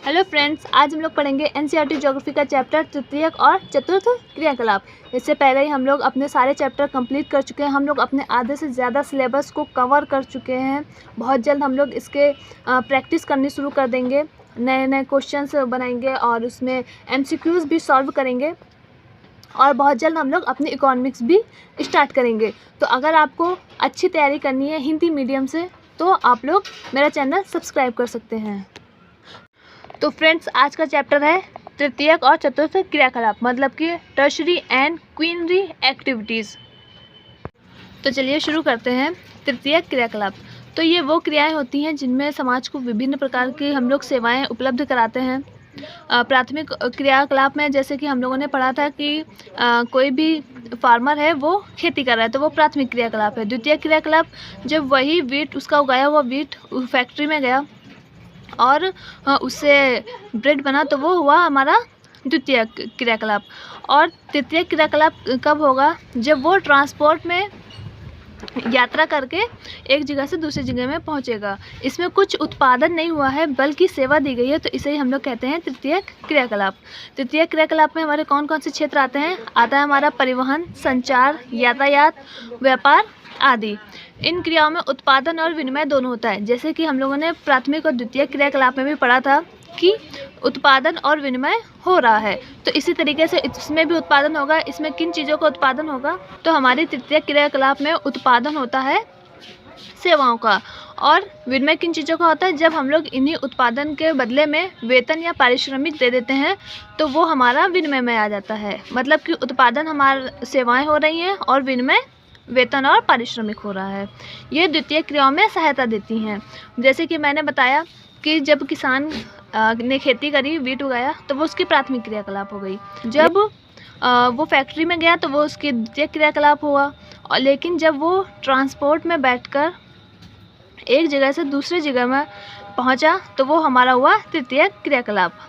Hello friends, आज हम लोग पढ़ेंगे एनसीईआरटी ज्योग्राफी का चैप्टर तृतीयक और चतुर्थ क्रियाकलाप। इससे पहले ही हम लोग अपने सारे चैप्टर कंप्लीट कर चुके हैं। हम लोग अपने आधे से ज़्यादा सिलेबस को कवर कर चुके हैं। बहुत जल्द हम लोग इसके प्रैक्टिस करनी शुरू कर देंगे, नए नए क्वेश्चंस बनाएंगे और उसमें एमसीक्यूज़ भी सॉल्व करेंगे। और बहुत जल्द हम लोग अपनी इकोनॉमिक्स भी स्टार्ट करेंगे। तो अगर आपको अच्छी तैयारी करनी है हिंदी मीडियम से, तो आप लोग मेरा चैनल सब्सक्राइब कर सकते हैं। तो फ्रेंड्स, आज का चैप्टर है तृतीयक और चतुर्थ क्रियाकलाप, मतलब कि टर्शरी एंड क्वीनरी एक्टिविटीज़। तो चलिए शुरू करते हैं। तृतीयक क्रियाकलाप तो ये वो क्रियाएं होती हैं जिनमें समाज को विभिन्न प्रकार की हम लोग सेवाएं उपलब्ध कराते हैं। प्राथमिक क्रियाकलाप में जैसे कि हम लोगों ने पढ़ा था कि कोई भी फार्मर है वो खेती कर रहा है, तो वो प्राथमिक क्रियाकलाप है। द्वितीय क्रियाकलाप जब वही वीट, उसका उगाया हुआ वीट फैक्ट्री में गया और उससे ब्रेड बना, तो वो हुआ हमारा द्वितीय क्रियाकलाप। और तृतीय क्रियाकलाप कब होगा? जब वो ट्रांसपोर्ट में यात्रा करके एक जगह से दूसरी जगह में पहुंचेगा। इसमें कुछ उत्पादन नहीं हुआ है बल्कि सेवा दी गई है, तो इसे ही हम लोग कहते हैं तृतीय क्रियाकलाप। तृतीय क्रियाकलाप में हमारे कौन कौन से क्षेत्र आते हैं? आता है हमारा परिवहन, संचार, यातायात, व्यापार आदि। इन क्रियाओं में उत्पादन और विनिमय दोनों होता है। जैसे कि हम लोगों ने प्राथमिक और द्वितीय क्रियाकलाप में भी पढ़ा था कि उत्पादन और विनिमय हो रहा है, तो इसी तरीके से इसमें भी उत्पादन होगा। इसमें किन चीज़ों का उत्पादन होगा? तो हमारी तृतीय क्रियाकलाप में उत्पादन होता है सेवाओं का। और विनिमय किन चीज़ों का होता है? जब हम लोग इन्हीं उत्पादन के बदले में वेतन या पारिश्रमिक दे देते हैं, तो वो हमारा विनिमय में आ जाता है। मतलब कि उत्पादन हमारी सेवाएं हो रही हैं और विनिमय वेतन और पारिश्रमिक हो रहा है। ये द्वितीय क्रियाओं में सहायता देती हैं। जैसे कि मैंने बताया कि जब किसान ने खेती करी, वीट उगाया, तो वो उसकी प्राथमिक क्रियाकलाप हो गई। जब वो फैक्ट्री में गया तो वो उसकी द्वितीय क्रियाकलाप हुआ। और लेकिन जब वो ट्रांसपोर्ट में बैठकर एक जगह से दूसरी जगह में पहुंचा, तो वो हमारा हुआ तृतीय क्रियाकलाप।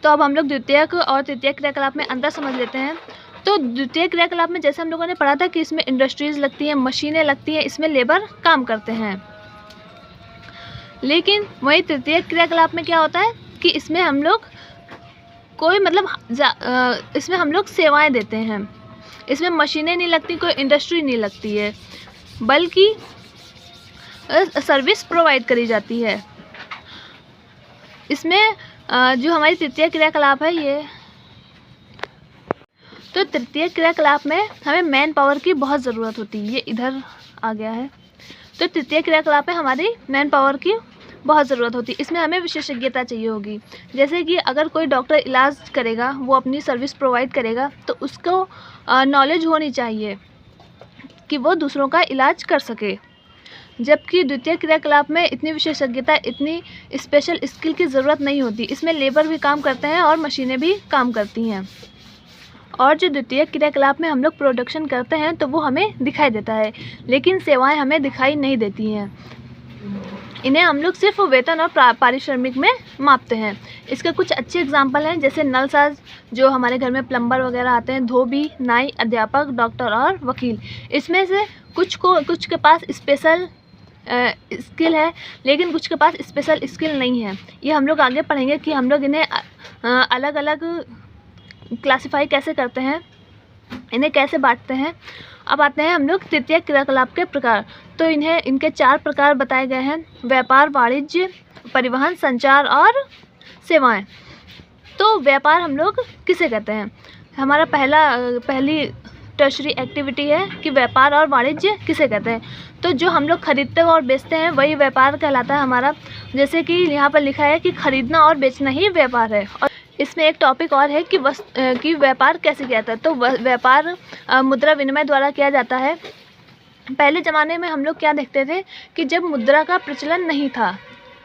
तो अब हम लोग द्वितीयक और तृतीय क्रियाकलाप में अंतर समझ लेते हैं। तो द्वितीय क्रियाकलाप में जैसे हम लोगों ने पढ़ा था कि इसमें इंडस्ट्रीज लगती हैं, मशीनें लगती हैं, इसमें लेबर काम करते हैं। लेकिन वही तृतीय क्रियाकलाप में क्या होता है कि इसमें हम लोग कोई इसमें हम लोग सेवाएं देते हैं। इसमें मशीनें नहीं लगती, कोई इंडस्ट्री नहीं लगती है, बल्कि सर्विस प्रोवाइड करी जाती है। इसमें जो हमारी तृतीय क्रियाकलाप है ये, तो तृतीय क्रियाकलाप में हमें मैन पावर की बहुत ज़रूरत होती है। ये इधर आ गया है। तो तृतीय क्रियाकलाप में हमारी मैन पावर की बहुत ज़रूरत होती है। इसमें हमें विशेषज्ञता चाहिए होगी। जैसे कि अगर कोई डॉक्टर इलाज करेगा, वो अपनी सर्विस प्रोवाइड करेगा, तो उसको नॉलेज होनी चाहिए कि वो दूसरों का इलाज कर सके। जबकि द्वितीय क्रियाकलाप में इतनी विशेषज्ञता, इतनी स्पेशल स्किल की ज़रूरत नहीं होती। इसमें लेबर भी काम करते हैं और मशीनें भी काम करती हैं। और जो द्वितीय क्रियाकलाप में हम लोग प्रोडक्शन करते हैं, तो वो हमें दिखाई देता है, लेकिन सेवाएं हमें दिखाई नहीं देती हैं। इन्हें हम लोग सिर्फ वेतन और पारिश्रमिक में मापते हैं। इसके कुछ अच्छे एग्जाम्पल हैं, जैसे नलसाज, जो हमारे घर में प्लम्बर वगैरह आते हैं, धोबी, नाई, अध्यापक, डॉक्टर और वकील। इसमें से कुछ के पास स्पेशल स्किल है, लेकिन कुछ के पास स्पेशल स्किल नहीं है। ये हम लोग आगे पढ़ेंगे कि हम लोग इन्हें अलग अलग क्लासिफाई कैसे करते हैं, इन्हें कैसे बांटते हैं। अब आते हैं हम लोग तृतीय क्रियाकलाप के प्रकार। तो इनके 4 प्रकार बताए गए हैं: व्यापार, वाणिज्य, परिवहन, संचार और सेवाएं। तो व्यापार हम लोग किसे कहते हैं? हमारा पहली टर्शरी एक्टिविटी है कि व्यापार और वाणिज्य किसे कहते हैं। तो जो हम लोग खरीदते और बेचते हैं वही व्यापार कहलाता है हमारा। जैसे कि यहाँ पर लिखा है कि खरीदना और बेचना ही व्यापार है। और इसमें एक टॉपिक और है कि व्यापार कैसे किया जाता है। तो व्यापार मुद्रा विनिमय द्वारा किया जाता है। पहले ज़माने में हम लोग क्या देखते थे कि जब मुद्रा का प्रचलन नहीं था,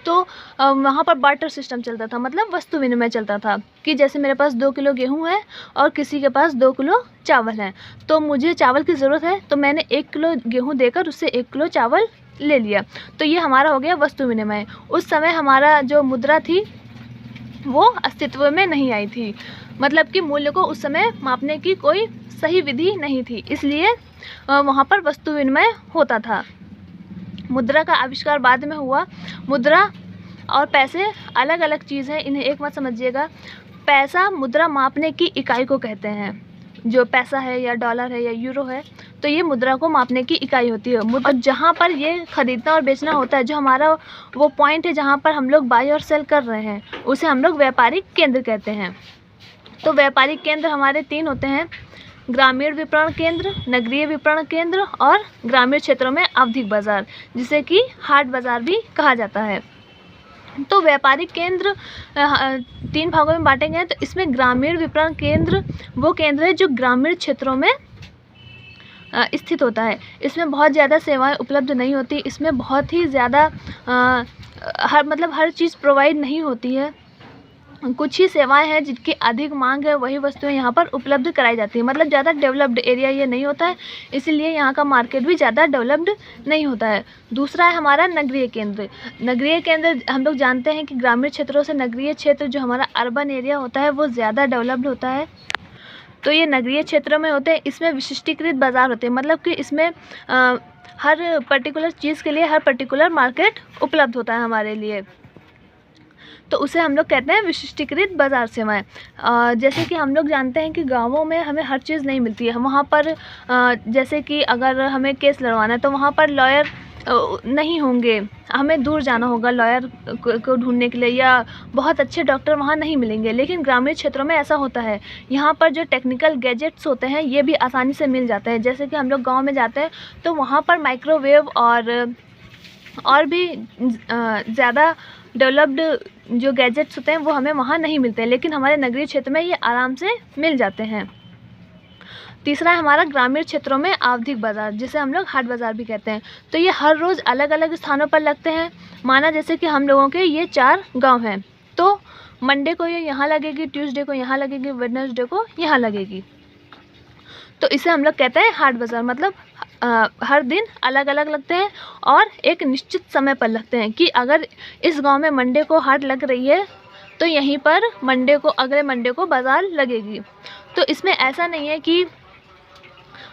तो वहाँ पर बार्टर सिस्टम चलता था, मतलब वस्तु विनिमय चलता था। कि जैसे मेरे पास 2 किलो गेहूँ है और किसी के पास 2 किलो चावल है, तो मुझे चावल की ज़रूरत है, तो मैंने 1 किलो गेहूँ देकर उससे 1 किलो चावल ले लिया। तो ये हमारा हो गया वस्तु विनिमय। उस समय हमारा जो मुद्रा थी वो अस्तित्व में नहीं आई थी, मतलब कि मूल्य को उस समय मापने की कोई सही विधि नहीं थी, इसलिए वहाँ पर वस्तु विनिमय होता था। मुद्रा का आविष्कार बाद में हुआ। मुद्रा और पैसे अलग अलग चीज़ हैं, इन्हें एक मत समझिएगा। पैसा मुद्रा मापने की इकाई को कहते हैं। जो पैसा है या डॉलर है या यूरो है, तो ये मुद्रा को मापने की इकाई होती है। और जहाँ पर ये खरीदना और बेचना होता है, जो हमारा वो पॉइंट है जहाँ पर हम लोग बाय और सेल कर रहे हैं, उसे हम लोग व्यापारिक केंद्र कहते हैं। तो व्यापारिक केंद्र हमारे 3 होते हैं: ग्रामीण विपणन केंद्र, नगरीय विपणन केंद्र और ग्रामीण क्षेत्रों में आवधिक बाजार, जिसे कि हाट बाजार भी कहा जाता है। तो व्यापारिक केंद्र 3 भागों में बांटे गए हैं। तो इसमें ग्रामीण विपणन केंद्र वो केंद्र है जो ग्रामीण क्षेत्रों में स्थित होता है। इसमें बहुत ज़्यादा सेवाएं उपलब्ध नहीं होती, इसमें बहुत ही ज़्यादा हर चीज़ प्रोवाइड नहीं होती है। कुछ ही सेवाएं हैं जिनकी अधिक मांग है, वही वस्तुएं यहाँ पर उपलब्ध कराई जाती है। मतलब ज़्यादा डेवलप्ड एरिया ये नहीं होता है, इसीलिए यहाँ का मार्केट भी ज़्यादा डेवलप्ड नहीं होता है। दूसरा है हमारा नगरीय केंद्र। नगरीय केंद्र हम लोग जानते हैं कि ग्रामीण क्षेत्रों से नगरीय क्षेत्र जो हमारा अर्बन एरिया होता है वो ज़्यादा डेवलप्ड होता है। तो ये नगरीय क्षेत्रों में होते हैं। इसमें विशिष्टीकृत बाज़ार होते हैं, मतलब कि इसमें हर पर्टिकुलर चीज़ के लिए हर पर्टिकुलर मार्केट उपलब्ध होता है हमारे लिए। तो उसे हम लोग कहते हैं विशिष्टीकृत बाज़ार सेवाएं। जैसे कि हम लोग जानते हैं कि गांवों में हमें हर चीज़ नहीं मिलती है। वहाँ पर जैसे कि अगर हमें केस लड़वाना है तो वहाँ पर लॉयर नहीं होंगे, हमें दूर जाना होगा लॉयर को ढूंढने के लिए, या बहुत अच्छे डॉक्टर वहाँ नहीं मिलेंगे। लेकिन ग्रामीण क्षेत्रों में ऐसा होता है, यहाँ पर जो टेक्निकल गैजेट्स होते हैं ये भी आसानी से मिल जाते हैं। जैसे कि हम लोग गाँव में जाते हैं तो वहाँ पर माइक्रोवेव और भी ज़्यादा डेवलप्ड जो गैजेट्स होते हैं वो हमें वहाँ नहीं मिलते हैं, लेकिन हमारे नगरीय क्षेत्र में ये आराम से मिल जाते हैं। तीसरा है हमारा ग्रामीण क्षेत्रों में आवधिक बाज़ार, जिसे हम लोग हाट बाज़ार भी कहते हैं। तो ये हर रोज़ अलग अलग स्थानों पर लगते हैं। माना जैसे कि हम लोगों के ये 4 गांव हैं, तो मंडे को ये यहाँ लगेगी, ट्यूसडे को यहाँ लगेगी, वेडनेसडे को यहाँ लगेगी। तो इसे हम लोग कहते हैं हाट बाज़ार। मतलब हर दिन अलग अलग लगते हैं और एक निश्चित समय पर लगते हैं कि अगर इस गांव में मंडे को हाट लग रही है तो यहीं पर अगले मंडे को बाज़ार लगेगी। तो इसमें ऐसा नहीं है कि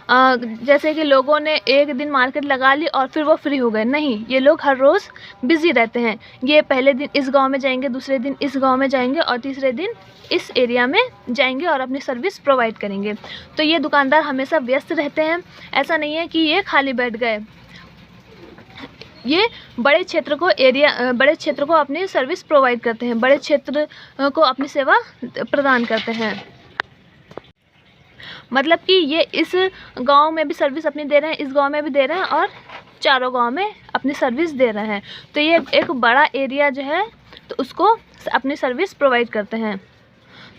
जैसे कि लोगों ने एक दिन मार्केट लगा ली और फिर वो फ्री हो गए। नहीं, ये लोग हर रोज़ बिज़ी रहते हैं। ये पहले दिन इस गांव में जाएंगे, दूसरे दिन इस गांव में जाएंगे और तीसरे दिन इस एरिया में जाएंगे और अपनी सर्विस प्रोवाइड करेंगे। तो ये दुकानदार हमेशा व्यस्त रहते हैं। ऐसा नहीं है कि ये खाली बैठ गए। ये बड़े क्षेत्र को अपनी सर्विस प्रोवाइड करते हैं, बड़े क्षेत्र को अपनी सेवा प्रदान करते हैं। मतलब कि ये इस गांव में भी सर्विस अपनी दे रहे हैं, इस गांव में भी दे रहे हैं और चारों गांव में अपनी सर्विस दे रहे हैं। तो ये एक बड़ा एरिया जो है तो उसको अपनी सर्विस प्रोवाइड करते हैं।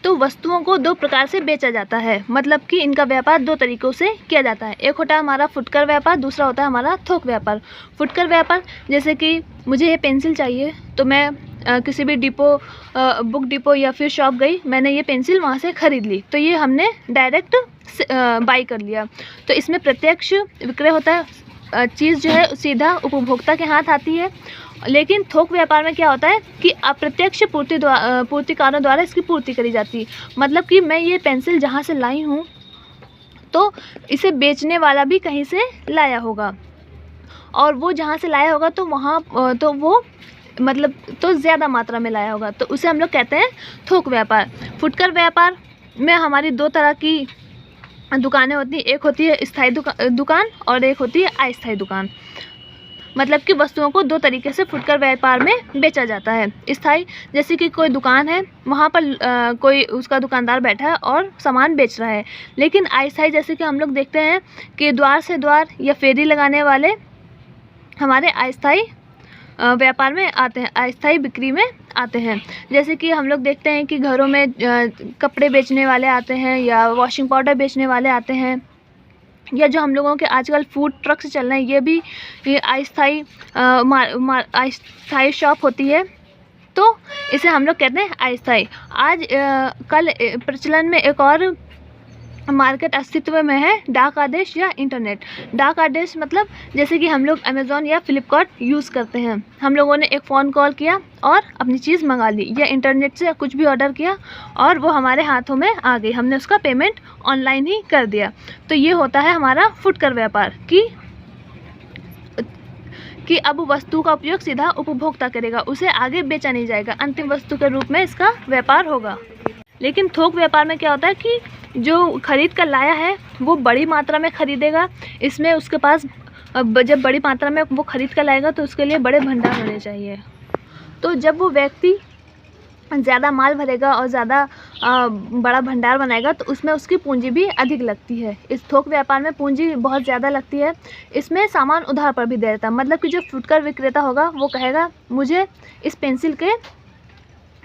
तो वस्तुओं को 2 प्रकार से बेचा जाता है, मतलब कि इनका व्यापार 2 तरीक़ों से किया जाता है। एक होता है हमारा फुटकर व्यापार, दूसरा होता है हमारा थोक व्यापार। फुटकर व्यापार जैसे कि मुझे ये पेंसिल चाहिए तो मैं किसी भी बुक डिपो या फिर शॉप गई, मैंने ये पेंसिल वहाँ से ख़रीद ली, तो ये हमने डायरेक्ट बाई कर लिया। तो इसमें प्रत्यक्ष विक्रय होता है, चीज़ जो है सीधा उपभोक्ता के हाथ आती है। लेकिन थोक व्यापार में क्या होता है कि अप्रत्यक्ष पूर्तिकारों द्वारा इसकी पूर्ति करी जाती है। मतलब कि मैं ये पेंसिल जहाँ से लाई हूँ तो इसे बेचने वाला भी कहीं से लाया होगा, और वो जहाँ से लाया होगा तो वहाँ तो ज़्यादा मात्रा में लाया होगा, तो उसे हम लोग कहते हैं थोक व्यापार। फुटकर व्यापार में हमारी 2 तरह की दुकानें होती हैं। एक होती है स्थायी दुकान और एक होती है अस्थायी दुकान। मतलब कि वस्तुओं को 2 तरीके से फुटकर व्यापार में बेचा जाता है। स्थायी जैसे कि कोई दुकान है, वहाँ पर कोई उसका दुकानदार बैठा है और सामान बेच रहा है। लेकिन अस्थायी जैसे कि हम लोग देखते हैं कि द्वार से द्वार या फेरी लगाने वाले हमारे अस्थायी व्यापार में आते हैं, अस्थायी बिक्री में आते हैं। जैसे कि हम लोग देखते हैं कि घरों में कपड़े बेचने वाले आते हैं या वॉशिंग पाउडर बेचने वाले आते हैं, या जो हम लोगों के आजकल फूड ट्रक्स चल रहे हैं, ये भी अस्थायी शॉप होती है। तो इसे हम लोग कहते हैं अस्थायी। कल प्रचलन में एक और मार्केट अस्तित्व में है, डाक आदेश या इंटरनेट। डाक आदेश मतलब जैसे कि हम लोग अमेज़ॉन या फ्लिपकार्ट यूज़ करते हैं। हम लोगों ने एक फ़ोन कॉल किया और अपनी चीज़ मंगा ली, या इंटरनेट से कुछ भी ऑर्डर किया और वो हमारे हाथों में आ गई, हमने उसका पेमेंट ऑनलाइन ही कर दिया। तो ये होता है हमारा फुटकर व्यापार, कि कि अब वस्तु का उपयोग सीधा उपभोक्ता करेगा, उसे आगे बेचा नहीं जाएगा, अंतिम वस्तु के रूप में इसका व्यापार होगा। लेकिन थोक व्यापार में क्या होता है कि जो खरीद कर लाया है वो बड़ी मात्रा में खरीदेगा, इसमें उसके पास जब बड़ी मात्रा में वो खरीद कर लाएगा तो उसके लिए बड़े भंडार होने चाहिए। तो जब वो व्यक्ति ज़्यादा माल भरेगा और ज़्यादा बड़ा भंडार बनाएगा तो उसमें उसकी पूंजी भी अधिक लगती है। इस थोक व्यापार में पूंजी बहुत ज़्यादा लगती है। इसमें सामान उधार पर भी दे देता है, मतलब कि जो फुटकर विक्रेता होगा वो कहेगा मुझे इस पेंसिल के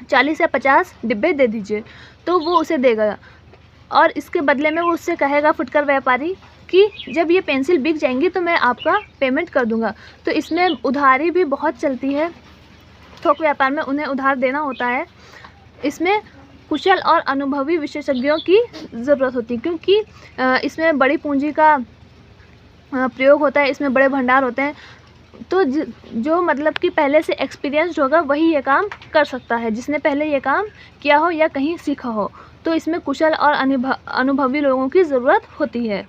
40 या 50 डिब्बे दे दीजिए, तो वो उसे देगा और इसके बदले में वो उससे कहेगा फुटकर व्यापारी कि जब ये पेंसिल बिक जाएंगी तो मैं आपका पेमेंट कर दूंगा। तो इसमें उधारी भी बहुत चलती है। थोक व्यापार में उन्हें उधार देना होता है। इसमें कुशल और अनुभवी विशेषज्ञों की ज़रूरत होती है, क्योंकि इसमें बड़ी पूंजी का प्रयोग होता है, इसमें बड़े भंडार होते हैं। तो जो मतलब कि पहले से एक्सपीरियंस्ड होगा वही ये काम कर सकता है, जिसने पहले ये काम किया हो या कहीं सीखा हो। तो इसमें कुशल और अनुभवी लोगों की ज़रूरत होती है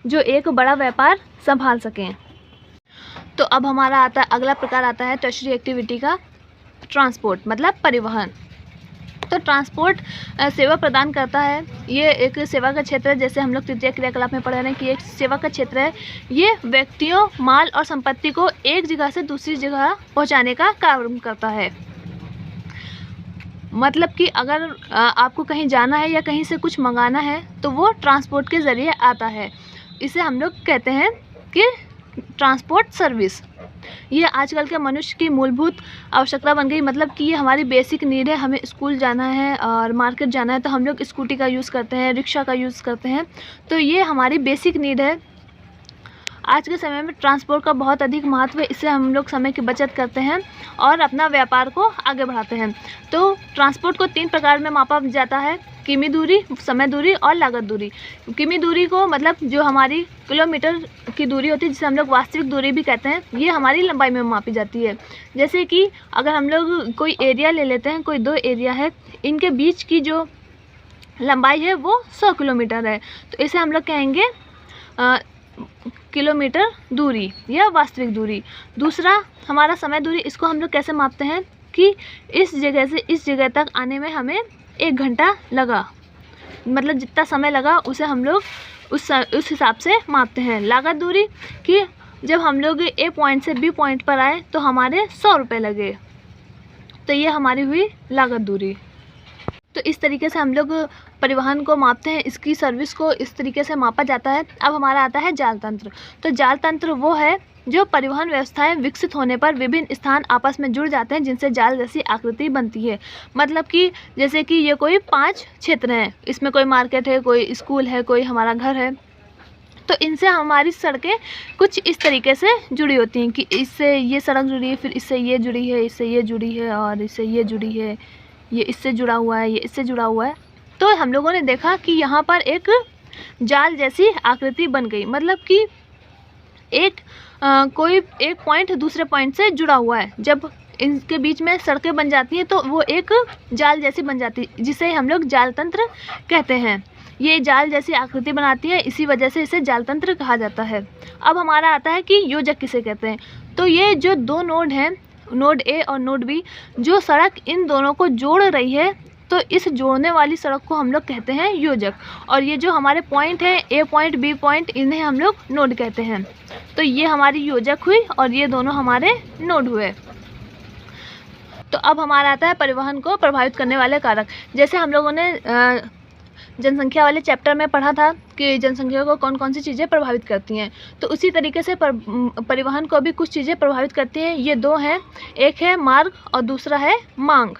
जो एक बड़ा व्यापार संभाल सकें। तो अब हमारा अगला प्रकार आता है टर्शरी एक्टिविटी का, ट्रांसपोर्ट मतलब परिवहन। तो ट्रांसपोर्ट सेवा प्रदान करता है। ये एक सेवा का क्षेत्र है, जैसे हम लोग तृतीय क्रियाकलाप में पढ़ रहे हैं कि एक सेवा का क्षेत्र है। ये व्यक्तियों, माल और संपत्ति को एक जगह से दूसरी जगह पहुंचाने का काम करता है। मतलब कि अगर आपको कहीं जाना है या कहीं से कुछ मंगाना है तो वो ट्रांसपोर्ट के ज़रिए आता है। इसे हम लोग कहते हैं कि ट्रांसपोर्ट सर्विस। ये आजकल के मनुष्य की मूलभूत आवश्यकता बन गई, मतलब कि ये हमारी बेसिक नीड है। हमें स्कूल जाना है और मार्केट जाना है तो हम लोग स्कूटी का यूज़ करते हैं, रिक्शा का यूज़ करते हैं। तो ये हमारी बेसिक नीड है। आज के समय में ट्रांसपोर्ट का बहुत अधिक महत्व है। इससे हम लोग समय की बचत करते हैं और अपना व्यापार को आगे बढ़ाते हैं। तो ट्रांसपोर्ट को 3 प्रकार में मापा जाता है, किमी दूरी, समय दूरी और लागत दूरी। किमी दूरी को मतलब जो हमारी किलोमीटर की दूरी होती है, जिसे हम लोग वास्तविक दूरी भी कहते हैं, ये हमारी लंबाई में मापी जाती है। जैसे कि अगर हम लोग कोई एरिया ले लेते हैं, कोई 2 एरिया है, इनके बीच की जो लंबाई है वो 100 किलोमीटर है, तो इसे हम लोग कहेंगे किलोमीटर दूरी या वास्तविक दूरी। दूसरा हमारा समय दूरी, इसको हम लोग कैसे मापते हैं कि इस जगह से इस जगह तक आने में हमें 1 घंटा लगा, मतलब जितना समय लगा उसे हम लोग उस हिसाब से मापते हैं। लागत दूरी कि जब हम लोग ए पॉइंट से बी पॉइंट पर आए तो हमारे 100 रुपये लगे, तो ये हमारी हुई लागत दूरी। तो इस तरीके से हम लोग परिवहन को मापते हैं, इसकी सर्विस को इस तरीके से मापा जाता है। अब हमारा आता है जाल तंत्र। तो जाल तंत्र वो है जो परिवहन व्यवस्थाएं विकसित होने पर विभिन्न स्थान आपस में जुड़ जाते हैं, जिनसे जाल जैसी आकृति बनती है। मतलब कि जैसे कि ये कोई 5 क्षेत्र हैं, इसमें कोई मार्केट है, कोई स्कूल है, कोई हमारा घर है, तो इनसे हमारी सड़कें कुछ इस तरीके से जुड़ी होती हैं कि इससे ये सड़क जुड़ी है, फिर इससे ये जुड़ी है, इससे ये जुड़ी है और इससे ये जुड़ी है, ये इससे जुड़ा हुआ है, ये इससे जुड़ा हुआ है। तो हम लोगों ने देखा कि यहाँ पर एक जाल जैसी आकृति बन गई, मतलब कि कोई एक पॉइंट दूसरे पॉइंट से जुड़ा हुआ है। जब इनके बीच में सड़कें बन जाती हैं तो वो एक जाल जैसी बन जाती है, जिसे हम लोग जाल तंत्र कहते हैं। ये जाल जैसी आकृति बनाती है, इसी वजह से इसे जाल तंत्र कहा जाता है। अब हमारा आता है कि योजक किसे कहते हैं। तो ये जो 2 नोड हैं, नोड ए और नोड बी, जो सड़क इन दोनों को जोड़ रही है, तो इस जोड़ने वाली सड़क को हम लोग कहते हैं योजक। और ये जो हमारे पॉइंट है, ए पॉइंट बी पॉइंट, इन्हें हम लोग नोड कहते हैं। तो ये हमारी योजक हुई और ये दोनों हमारे नोड हुए। तो अब हमारा आता है परिवहन को प्रभावित करने वाले कारक। जैसे हम लोगों ने जनसंख्या वाले चैप्टर में पढ़ा था कि जनसंख्या को कौन कौन सी चीज़ें प्रभावित करती हैं, तो उसी तरीके से परिवहन को भी कुछ चीज़ें प्रभावित करती हैं। ये 2 हैं, एक है मार्ग और दूसरा है मांग।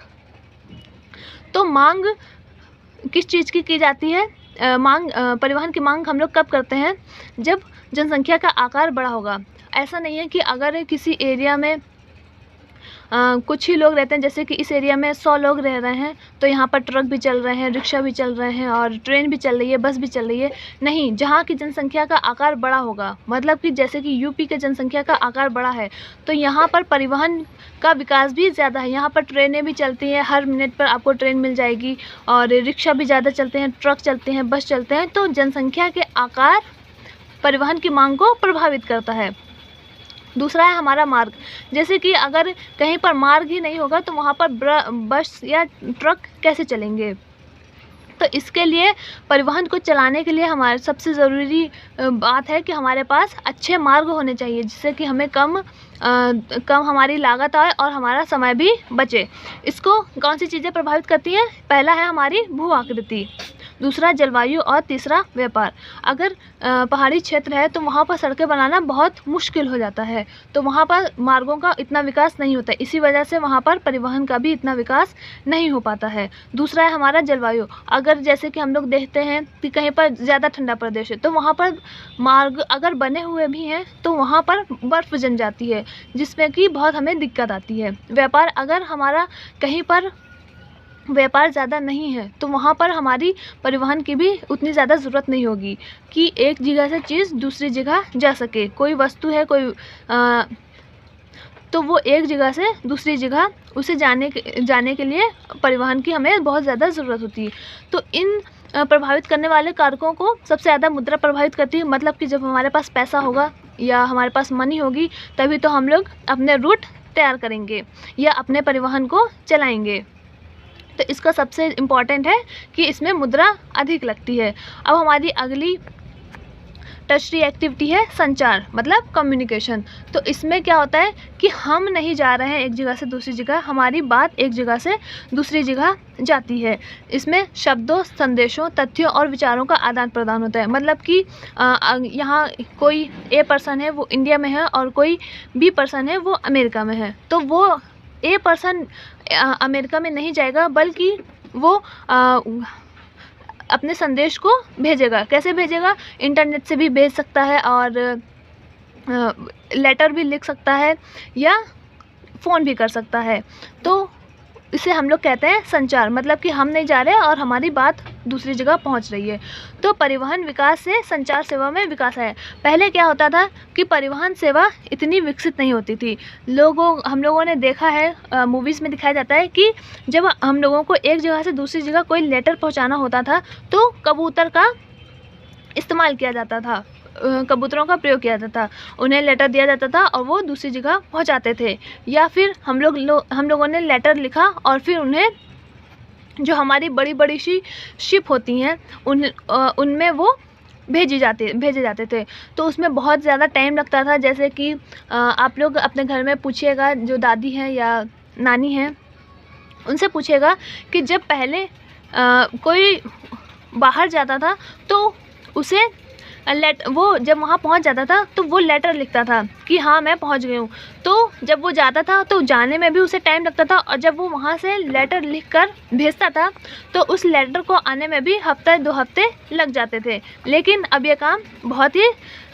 तो मांग किस चीज़ की जाती है? परिवहन की मांग हम लोग कब करते हैं? जब जनसंख्या का आकार बड़ा होगा। ऐसा नहीं है कि अगर किसी एरिया में कुछ ही लोग रहते हैं, जैसे कि इस एरिया में 100 लोग रह रहे हैं, तो यहाँ पर ट्रक भी चल रहे हैं, रिक्शा भी चल रहे हैं और ट्रेन भी चल रही है, बस भी चल रही है। नहीं, जहाँ की जनसंख्या का आकार बड़ा होगा, मतलब कि जैसे कि यूपी के जनसंख्या का आकार बड़ा है, तो यहाँ पर परिवहन का विकास भी ज़्यादा है। यहाँ पर ट्रेनें भी चलती हैं, हर मिनट पर आपको ट्रेन मिल जाएगी, और रिक्शा भी ज़्यादा चलते हैं, ट्रक चलते हैं, बस चलते हैं। तो जनसंख्या के आकार परिवहन की मांग को प्रभावित करता है। दूसरा है हमारा मार्ग। जैसे कि अगर कहीं पर मार्ग ही नहीं होगा तो वहाँ पर बस या ट्रक कैसे चलेंगे। तो इसके लिए परिवहन को चलाने के लिए हमारे सबसे ज़रूरी बात है कि हमारे पास अच्छे मार्ग होने चाहिए, जिससे कि हमें कम हमारी लागत आए और हमारा समय भी बचे। इसको कौन सी चीज़ें प्रभावित करती हैं? पहला है हमारी भू आकृति, दूसरा जलवायु और तीसरा व्यापार। अगर पहाड़ी क्षेत्र है तो वहाँ पर सड़कें बनाना बहुत मुश्किल हो जाता है, तो वहाँ पर मार्गों का इतना विकास नहीं होता है, इसी वजह से वहाँ पर परिवहन का भी इतना विकास नहीं हो पाता है। दूसरा है हमारा जलवायु। अगर जैसे कि हम लोग देखते हैं कि कहीं पर ज़्यादा ठंडा प्रदेश है तो वहाँ पर मार्ग अगर बने हुए भी हैं तो वहाँ पर बर्फ़ जम जाती है, जिसमें कि बहुत हमें दिक्कत आती है। व्यापार, अगर हमारा कहीं पर व्यापार ज़्यादा नहीं है तो वहाँ पर हमारी परिवहन की भी उतनी ज़्यादा ज़रूरत नहीं होगी कि एक जगह से चीज़ दूसरी जगह जा सके। कोई वस्तु है, तो वो एक जगह से दूसरी जगह उसे जाने के लिए परिवहन की हमें बहुत ज़्यादा ज़रूरत होती है। तो इन प्रभावित करने वाले कारकों को सबसे ज़्यादा मुद्रा प्रभावित करती है। मतलब कि जब हमारे पास पैसा होगा या हमारे पास मनी होगी तभी तो हम लोग अपने रूट तैयार करेंगे या अपने परिवहन को चलाएँगे। तो इसका सबसे इम्पॉर्टेंट है कि इसमें मुद्रा अधिक लगती है। अब हमारी अगली टर्शरी एक्टिविटी है संचार, मतलब कम्युनिकेशन। तो इसमें क्या होता है कि हम नहीं जा रहे हैं एक जगह से दूसरी जगह, हमारी बात एक जगह से दूसरी जगह जाती है। इसमें शब्दों, संदेशों, तथ्यों और विचारों का आदान प्रदान होता है। मतलब कि यहाँ कोई ए पर्सन है वो इंडिया में है और कोई बी पर्सन है वो अमेरिका में है, तो वो ए पर्सन अमेरिका में नहीं जाएगा बल्कि वो अपने संदेश को भेजेगा। कैसे भेजेगा? इंटरनेट से भी भेज सकता है और लेटर भी लिख सकता है या फ़ोन भी कर सकता है। तो इसे हम लोग कहते हैं संचार। मतलब कि हम नहीं जा रहे और हमारी बात दूसरी जगह पहुंच रही है। तो परिवहन विकास से संचार सेवा में विकास है। पहले क्या होता था कि परिवहन सेवा इतनी विकसित नहीं होती थी। हम लोगों ने देखा है, मूवीज़ में दिखाया जाता है कि जब हम लोगों को एक जगह से दूसरी जगह कोई लेटर पहुंचाना होता था तो कबूतर का इस्तेमाल किया जाता था, कबूतरों का प्रयोग किया जाता था। उन्हें लेटर दिया जाता था और वो दूसरी जगह पहुंचाते थे। या फिर हम लोगों ने लेटर लिखा और फिर उन्हें जो हमारी बड़ी बड़ी सी शिप होती हैं उनमें वो भेजे जाते थे। तो उसमें बहुत ज़्यादा टाइम लगता था। जैसे कि आप लोग अपने घर में पूछिएगा, जो दादी हैं या नानी हैं उनसे पूछिएगा कि जब पहले कोई बाहर जाता था तो उसे वो जब वहाँ पहुँच जाता था तो वो लेटर लिखता था कि हाँ मैं पहुँच गई हूँ। तो जब वो जाता था तो जाने में भी उसे टाइम लगता था और जब वो वहाँ से लेटर लिखकर भेजता था तो उस लेटर को आने में भी हफ्ता 2 हफ्ते लग जाते थे। लेकिन अब ये काम बहुत ही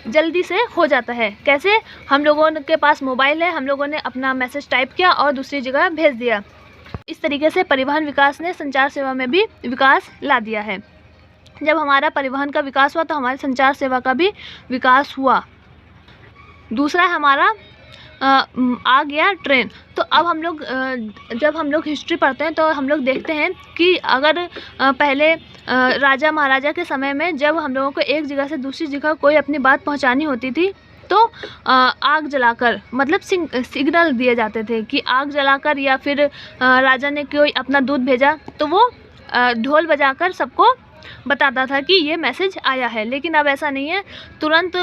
जल्दी से हो जाता है। कैसे? हम लोगों के पास मोबाइल है, हम लोगों ने अपना मैसेज टाइप किया और दूसरी जगह भेज दिया। इस तरीके से परिवहन विकास ने संचार सेवा में भी विकास ला दिया है। जब हमारा परिवहन का विकास हुआ तो हमारी संचार सेवा का भी विकास हुआ। दूसरा हमारा आ गया ट्रेन। तो अब जब हम लोग हिस्ट्री पढ़ते हैं तो हम लोग देखते हैं कि अगर पहले राजा महाराजा के समय में जब हम लोगों को एक जगह से दूसरी जगह कोई अपनी बात पहुंचानी होती थी तो आग जलाकर, मतलब सिग्नल दिए जाते थे कि आग जलाकर, या फिर राजा ने कोई अपना दूध भेजा तो वो ढोल बजाकर सबको बताता था कि ये मैसेज आया है। लेकिन अब ऐसा नहीं है, तुरंत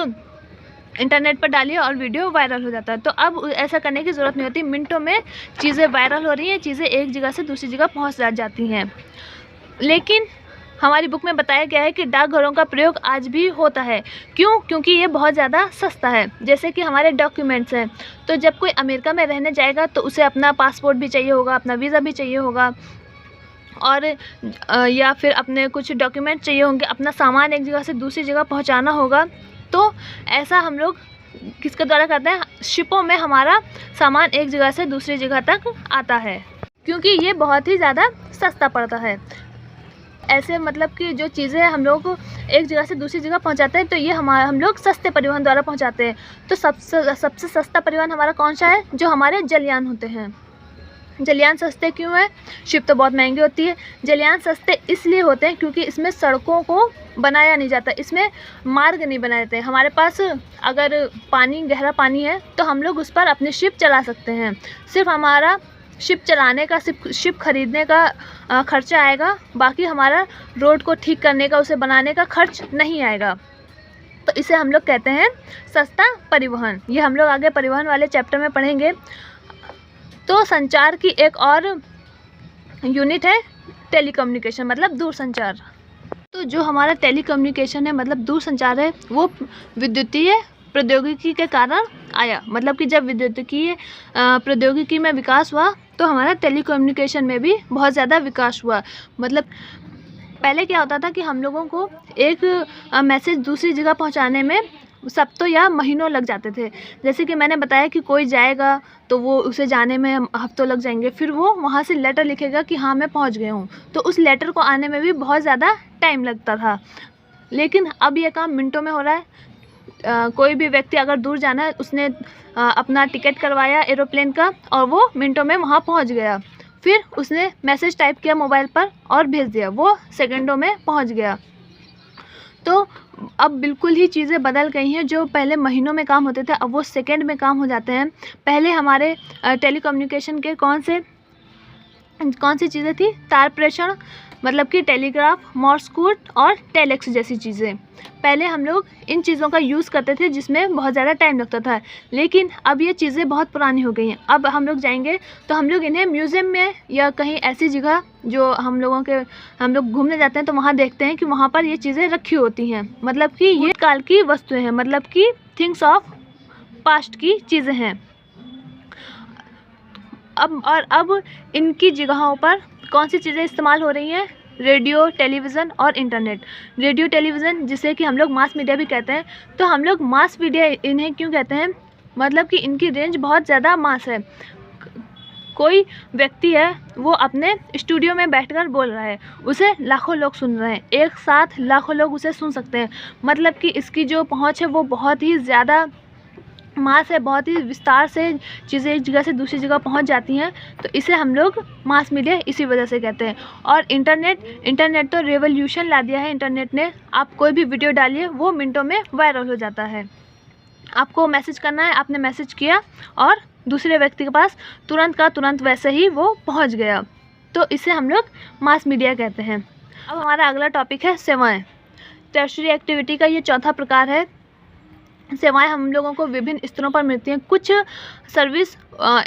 इंटरनेट पर डालिए और वीडियो वायरल हो जाता है। तो अब ऐसा करने की ज़रूरत नहीं होती, मिनटों में चीज़ें वायरल हो रही हैं, चीज़ें एक जगह से दूसरी जगह पहुंच जाती हैं। लेकिन हमारी बुक में बताया गया है कि डाकघरों का प्रयोग आज भी होता है। क्यों? क्योंकि ये बहुत ज़्यादा सस्ता है। जैसे कि हमारे डॉक्यूमेंट्स हैं, तो जब कोई अमेरिका में रहने जाएगा तो उसे अपना पासपोर्ट भी चाहिए होगा, अपना वीज़ा भी चाहिए होगा और या फिर अपने कुछ डॉक्यूमेंट चाहिए होंगे, अपना सामान एक जगह से दूसरी जगह पहुंचाना होगा। तो ऐसा हम लोग किसके द्वारा करते हैं? शिपों में हमारा सामान एक जगह से दूसरी जगह तक आता है, क्योंकि ये बहुत ही ज़्यादा सस्ता पड़ता है। ऐसे मतलब कि जो चीज़ें हम लोग एक जगह से दूसरी जगह पहुंचाते हैं तो ये हम लोग सस्ते परिवहन द्वारा पहुंचाते हैं। तो सबसे सस्ता परिवहन हमारा कौन सा है? जो हमारे जलयान होते हैं। जलयान सस्ते क्यों है? शिप तो बहुत महंगी होती है। जलयान सस्ते इसलिए होते हैं क्योंकि इसमें सड़कों को बनाया नहीं जाता, इसमें मार्ग नहीं बनाए जाते। हमारे पास अगर गहरा पानी है तो हम लोग उस पर अपनी शिप चला सकते हैं। सिर्फ हमारा शिप चलाने का, शिप खरीदने का खर्चा आएगा, बाकी हमारा रोड को ठीक करने का, उसे बनाने का खर्च नहीं आएगा। तो इसे हम लोग कहते हैं सस्ता परिवहन। ये हम लोग आगे परिवहन वाले चैप्टर में पढ़ेंगे। तो संचार की एक और यूनिट है टेलीकम्युनिकेशन, मतलब दूरसंचार। तो जो हमारा टेलीकम्युनिकेशन है, मतलब दूरसंचार है, वो विद्युतीय प्रौद्योगिकी के कारण आया। मतलब कि जब विद्युतीय प्रौद्योगिकी में विकास हुआ तो हमारा टेलीकम्युनिकेशन में भी बहुत ज़्यादा विकास हुआ। मतलब पहले क्या होता था कि हम लोगों को एक मैसेज दूसरी जगह पहुंचाने में सप्ताह या महीनों लग जाते थे। जैसे कि मैंने बताया कि कोई जाएगा तो वो उसे जाने में हफ्तों लग जाएंगे, फिर वो वहाँ से लेटर लिखेगा कि हाँ मैं पहुँच गया हूँ, तो उस लेटर को आने में भी बहुत ज़्यादा टाइम लगता था। लेकिन अब ये काम मिनटों में हो रहा है। कोई भी व्यक्ति अगर दूर जाना है, उसने अपना टिकट करवाया एरोप्लेन का और वो मिनटों में वहाँ पहुँच गया। फिर उसने मैसेज टाइप किया मोबाइल पर और भेज दिया, वो सेकंडों में पहुँच गया। तो अब बिल्कुल ही चीज़ें बदल गई हैं। जो पहले महीनों में काम होते थे, अब वो सेकंड में काम हो जाते हैं। पहले हमारे टेलीकम्युनिकेशन के कौन सी चीज़ें थी? तार प्रेषण, मतलब कि टेलीग्राफ, मॉर्स कोड और टेलेक्स जैसी चीज़ें। पहले हम लोग इन चीज़ों का यूज़ करते थे जिसमें बहुत ज़्यादा टाइम लगता था। लेकिन अब ये चीज़ें बहुत पुरानी हो गई हैं। अब हम लोग जाएंगे तो हम लोग इन्हें म्यूज़ियम में या कहीं ऐसी जगह जो हम लोग घूमने जाते हैं तो वहाँ देखते हैं कि वहाँ पर ये चीज़ें रखी होती हैं। मतलब कि ये काल की वस्तुएं हैं, मतलब कि थिंग्स ऑफ पास्ट की चीज़ें हैं। अब इनकी जगहों पर कौन सी चीज़ें इस्तेमाल हो रही हैं? रेडियो, टेलीविज़न और इंटरनेट। रेडियो, टेलीविज़न जिसे कि हम लोग मास मीडिया भी कहते हैं। तो हम लोग मास मीडिया इन्हें क्यों कहते हैं? मतलब कि इनकी रेंज बहुत ज़्यादा मास है। कोई व्यक्ति है, वो अपने स्टूडियो में बैठकर बोल रहा है, उसे लाखों लोग सुन रहे हैं, एक साथ लाखों लोग उसे सुन सकते हैं। मतलब कि इसकी जो पहुँच है वो बहुत ही ज़्यादा मास है, बहुत ही विस्तार से चीज़ें एक जगह से दूसरी जगह पहुंच जाती हैं। तो इसे हम लोग मास मीडिया इसी वजह से कहते हैं। और इंटरनेट तो रेवोल्यूशन ला दिया है इंटरनेट ने। आप कोई भी वीडियो डालिए, वो मिनटों में वायरल हो जाता है। आपको मैसेज करना है, आपने मैसेज किया और दूसरे व्यक्ति के पास तुरंत का तुरंत वैसे ही वो पहुँच गया। तो इसे हम लोग मास मीडिया कहते हैं। अब हमारा अगला टॉपिक है सेवाएँ। टर्शरी एक्टिविटी का ये चौथा प्रकार है। सेवाएं हम लोगों को विभिन्न स्तरों पर मिलती हैं। कुछ सर्विस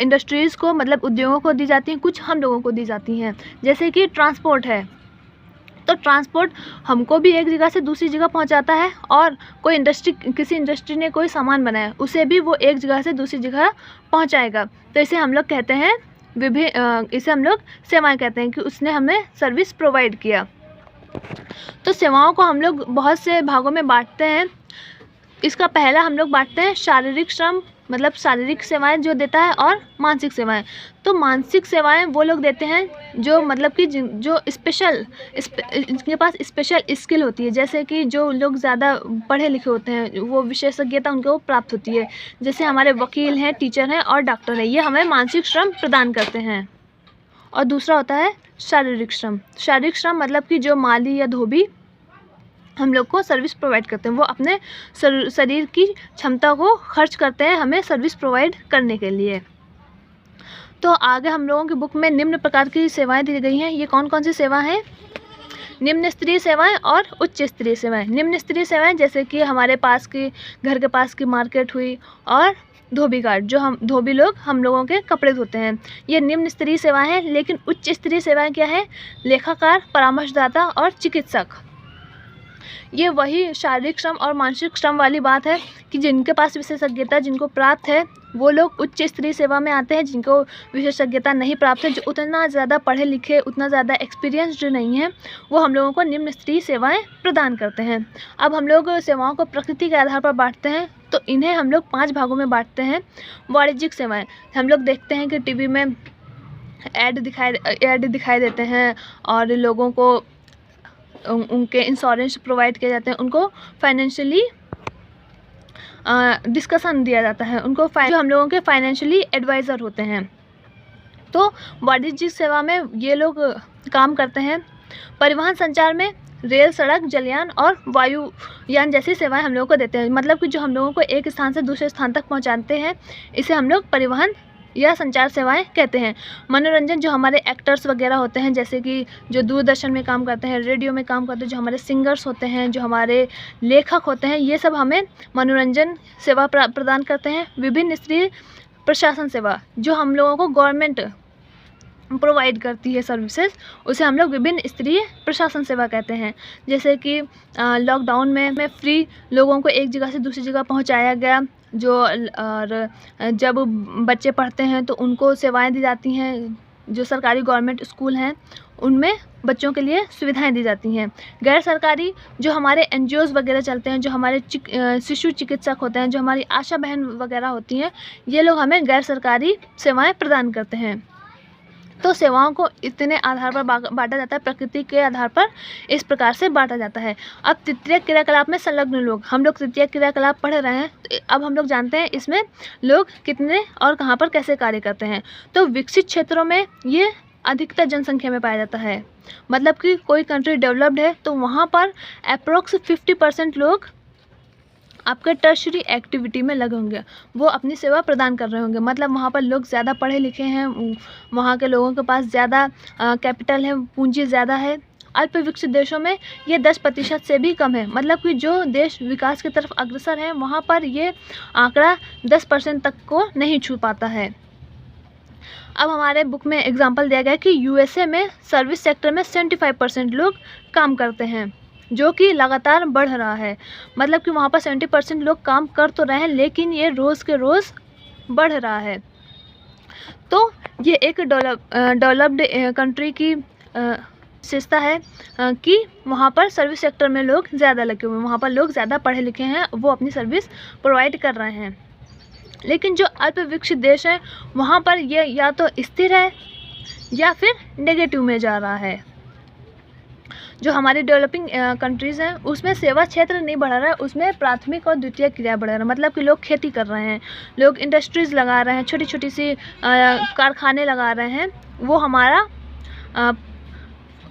इंडस्ट्रीज़ को, मतलब उद्योगों को दी जाती हैं, कुछ हम लोगों को दी जाती हैं। जैसे कि ट्रांसपोर्ट है, तो ट्रांसपोर्ट हमको भी एक जगह से दूसरी जगह पहुंचाता है। और किसी इंडस्ट्री ने कोई सामान बनाया, उसे भी वो एक जगह से दूसरी जगह पहुंचाएगा। तो इसे हम लोग कहते हैं इसे हम लोग सेवाएं कहते हैं कि उसने हमें सर्विस प्रोवाइड किया। तो सेवाओं को हम लोग बहुत से भागों में बांटते हैं। इसका पहला हम लोग बांटते हैं शारीरिक श्रम, मतलब शारीरिक सेवाएं जो देता है, और मानसिक सेवाएं। तो मानसिक सेवाएं वो लोग देते हैं जो मतलब कि जो इनके पास स्पेशल स्किल होती है। जैसे कि जो लोग ज़्यादा पढ़े लिखे होते हैं, वो विशेषज्ञता उनको प्राप्त होती है। जैसे हमारे वकील हैं, टीचर हैं और डॉक्टर हैं, ये हमें मानसिक श्रम प्रदान करते हैं। और दूसरा होता है शारीरिक श्रम। शारीरिक श्रम मतलब कि जो माली या धोबी हम लोग को सर्विस प्रोवाइड करते हैं, वो अपने शरीर की क्षमता को खर्च करते हैं हमें सर्विस प्रोवाइड करने के लिए। तो आगे हम लोगों की बुक में निम्न प्रकार की सेवाएं दी गई हैं। ये कौन कौन सी सेवा हैं? निम्न स्तरीय सेवाएं और उच्च स्तरीय सेवाएं। निम्न स्तरीय सेवाएं जैसे कि हमारे पास की घर के पास की मार्केट हुई, और धोबी घाट, जो हम धोबी लोग हम लोगों के कपड़े धोते हैं, ये निम्न स्तरीय सेवाएं हैं। लेकिन उच्च स्तरीय सेवाएं क्या है? लेखाकार, परामर्शदाता और चिकित्सक। ये वही शारीरिक श्रम और मानसिक श्रम वाली बात है कि जिनके पास विशेषज्ञता जिनको प्राप्त है, वो लोग उच्च स्तरीय सेवा में आते हैं। जिनको विशेषज्ञता नहीं प्राप्त है, जो उतना ज़्यादा पढ़े लिखे, उतना ज़्यादा एक्सपीरियंस्ड नहीं है, वो हम लोगों को निम्न स्तरीय सेवाएं प्रदान करते हैं। अब हम लोग सेवाओं को प्रकृति के आधार पर बांटते हैं। तो इन्हें हम लोग 5 भागों में बांटते हैं। वाणिज्यिक सेवाएँ, हम लोग देखते हैं कि टीवी में ऐड दिखाई देते हैं और लोगों को उनके इंश्योरेंस प्रोवाइड किए जाते हैं, उनको फाइनेंशियली डिस्कशन दिया जाता है, उनको जो हम लोगों के फाइनेंशियली एडवाइज़र होते हैं। तो वाणिज्यिक सेवा में ये लोग काम करते हैं। परिवहन संचार में रेल, सड़क, जलयान और वायुयान जैसी सेवाएं हम लोगों को देते हैं। मतलब कि जो हम लोगों को एक स्थान से दूसरे स्थान तक पहुंचाते हैं, इसे हम लोग परिवहन या संचार सेवाएं कहते हैं। मनोरंजन, जो हमारे एक्टर्स वगैरह होते हैं, जैसे कि जो दूरदर्शन में काम करते हैं, रेडियो में काम करते हैं, जो हमारे सिंगर्स होते हैं, जो हमारे लेखक होते हैं, ये सब हमें मनोरंजन सेवा प्रदान करते हैं। विभिन्न स्तरीय प्रशासन सेवा, जो हम लोगों को गवर्नमेंट प्रोवाइड करती है सर्विसेज, उसे हम लोग विभिन्न स्तरीय प्रशासन सेवा कहते हैं। जैसे कि लॉकडाउन में फ्री लोगों को एक जगह से दूसरी जगह पहुंचाया गया, और जब बच्चे पढ़ते हैं तो उनको सेवाएं दी जाती हैं। जो सरकारी गवर्नमेंट स्कूल हैं उनमें बच्चों के लिए सुविधाएं दी जाती हैं। गैर सरकारी, जो हमारे एनजीओज़ वगैरह चलते हैं, जो हमारे शिशु चिकित्सक होते हैं, जो हमारी आशा बहन वगैरह होती हैं, ये लोग हमें गैर सरकारी सेवाएं प्रदान करते हैं। तो सेवाओं को इतने आधार पर बांटा जाता है, प्रकृति के आधार पर इस प्रकार से बांटा जाता है। अब तृतीयक क्रियाकलाप में संलग्न लोग, हम लोग तृतीयक क्रियाकलाप पढ़ रहे हैं, तो अब हम लोग जानते हैं इसमें लोग कितने और कहाँ पर कैसे कार्य करते हैं। तो विकसित क्षेत्रों में ये अधिकतर जनसंख्या में पाया जाता है। मतलब कि कोई कंट्री डेवलप्ड है तो वहाँ पर अप्रोक्स 50% लोग आपके टर्शरी एक्टिविटी में लगे होंगे, वो अपनी सेवा प्रदान कर रहे होंगे। मतलब वहाँ पर लोग ज़्यादा पढ़े लिखे हैं, वहाँ के लोगों के पास ज़्यादा कैपिटल है, पूंजी ज़्यादा है। अल्प विकसित देशों में ये 10% से भी कम है। मतलब कि जो देश विकास की तरफ अग्रसर है वहाँ पर ये आंकड़ा 10% तक को नहीं छू पाता है। अब हमारे बुक में एग्जाम्पल दिया गया है कि यूएसए में सर्विस सेक्टर में 75% लोग काम करते हैं, जो कि लगातार बढ़ रहा है। मतलब कि वहाँ पर 70% लोग काम कर तो रहे हैं, लेकिन ये रोज़ के रोज़ बढ़ रहा है। तो ये एक डेवलप्ड कंट्री की विशेषता है कि वहाँ पर सर्विस सेक्टर में लोग ज़्यादा लगे हुए हैं, वहाँ पर लोग ज़्यादा पढ़े लिखे हैं, वो अपनी सर्विस प्रोवाइड कर रहे हैं। लेकिन जो अल्प विकसित देश हैं वहाँ पर ये या तो स्थिर है या फिर नेगेटिव में जा रहा है। जो हमारी डेवलपिंग कंट्रीज़ हैं उसमें सेवा क्षेत्र नहीं बढ़ा रहा है, उसमें प्राथमिक और द्वितीयक क्रिया बढ़ा रहा है। मतलब कि लोग खेती कर रहे हैं, लोग इंडस्ट्रीज़ लगा रहे हैं, छोटी छोटी सी कारखाने लगा रहे हैं। वो हमारा